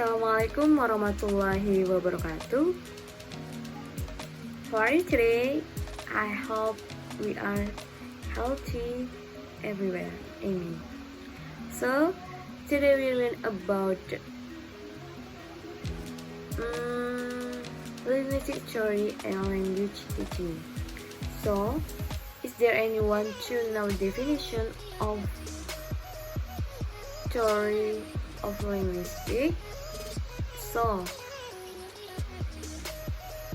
Assalamualaikum warahmatullahi wabarakatuh. For today, I hope we are healthy everywhere. Amen. So, today we learn about linguistic theory and language teaching. So, is there anyone to know definition of theory of linguistic? So,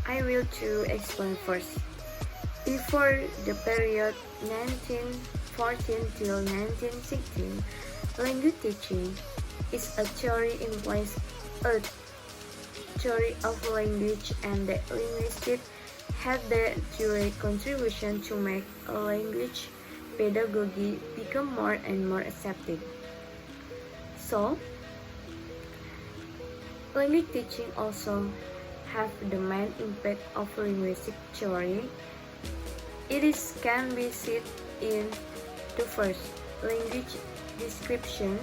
I will to explain first. Before the period 1914 till 1916, language teaching is a theory implies a theory of language, and the linguistic had the direct contribution to make a language pedagogy become more and more accepted. So, language teaching also have the main impact of linguistic theory. Can be seen in the first, language description.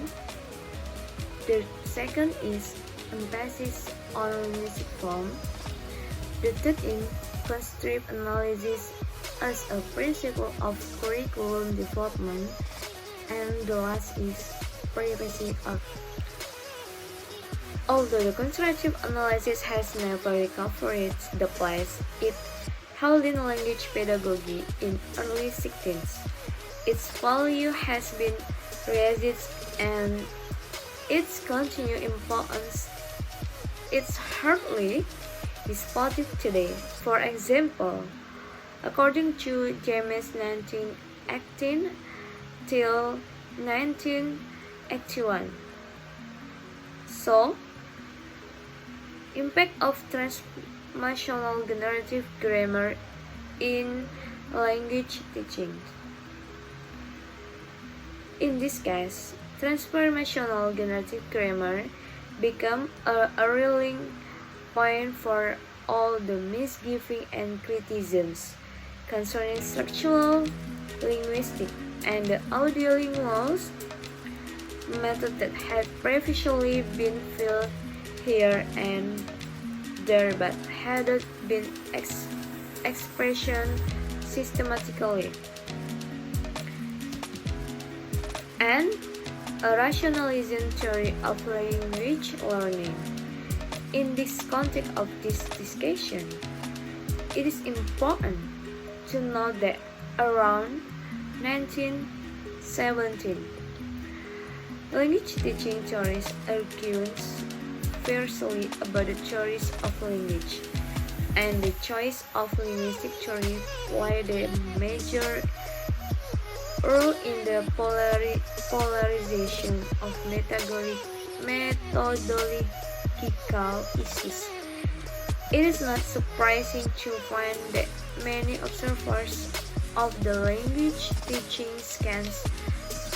The second is emphasis on linguistic form. The third is constructive analysis as a principle of curriculum development. And the last is privacy art. Although the constructive analysis has never recovered the place it held in language pedagogy in early 16th, its value has been raised and its continued importance is hardly disputed today. For example, according to James 1918 till 1981, so impact of transformational generative grammar in language teaching. In this case, transformational generative grammar become a rallying point for all the misgiving and criticisms concerning structural linguistic and the audiolinguals method that had previously been filled here and there but hadn't been expression systematically, and a rationalism theory of language learning. In this context of this discussion, it is important to note that around 1917, language teaching theories argues fiercely about the theories of language, and the choice of linguistic theory played a major role in the polarization of methodological issues. It is not surprising to find that many observers of the language teaching scans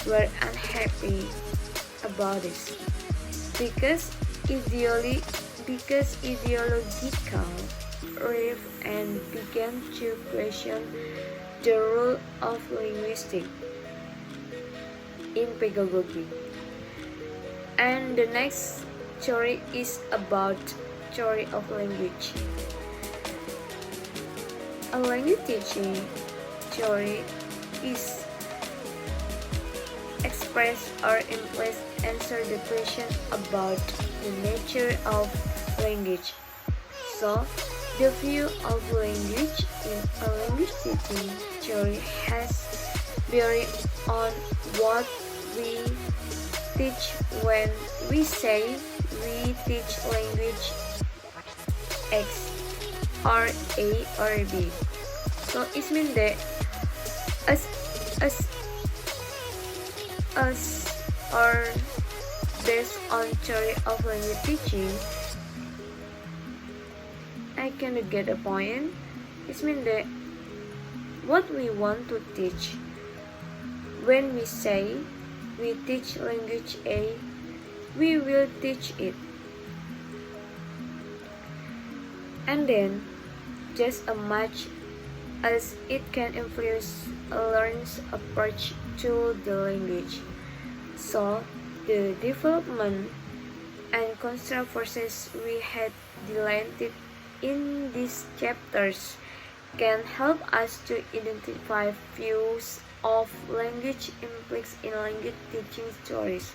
were unhappy about this because ideological rift and began to question the role of linguistics in pedagogy. And the next theory is about theory of language. A language teaching theory is express or implies answer the question about the nature of language. So, the view of language in a language teaching theory has bearing on what we teach when we say we teach language X or A or B. So it means that us or based on theory of language teaching, I can get a point. It means that what we want to teach when we say we teach language A, we will teach it. And then, just as much as it can influence a learner's approach to the language. So, the development and controversies we had delineated in these chapters can help us to identify views of language implicit in language teaching stories.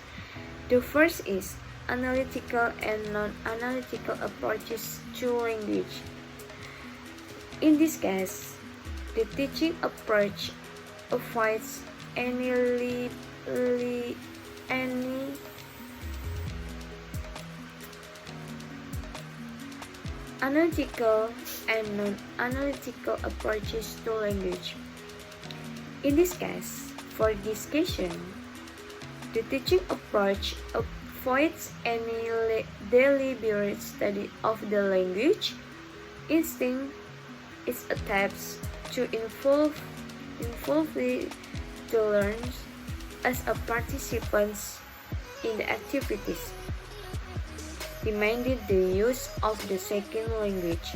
The first is analytical and non-analytical approaches to language. In this case, the teaching approach avoids any analytical and non-analytical approaches to language. In this case, for discussion, the teaching approach avoids any deliberate study of the language. Instead, it attempts to involve the learners as a participants in the activities, demanded the use of the second language,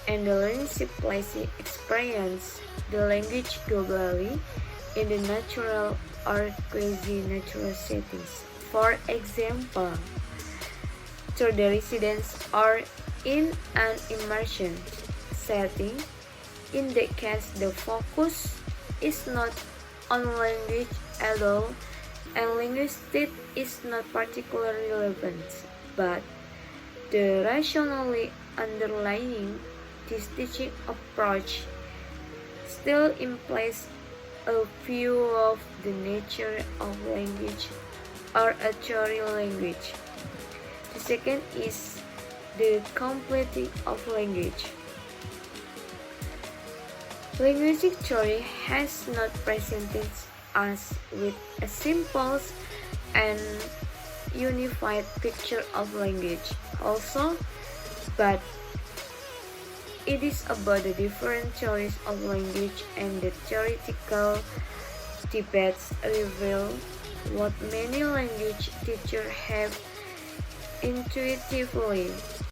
and the learning simply experience the language globally in the natural or quasi-natural settings. For example, through the residence or in an immersion setting. In that case, the focus is not on language at all, and linguistic is not particularly relevant, but the rationale underlying this teaching approach still implies a view of the nature of language or a theory language. The second is the completing of language. Linguistic theory has not presented us with a simple and unified picture of language also, but it is about the different theories of language, and the theoretical debates reveal what many language teachers have intuitively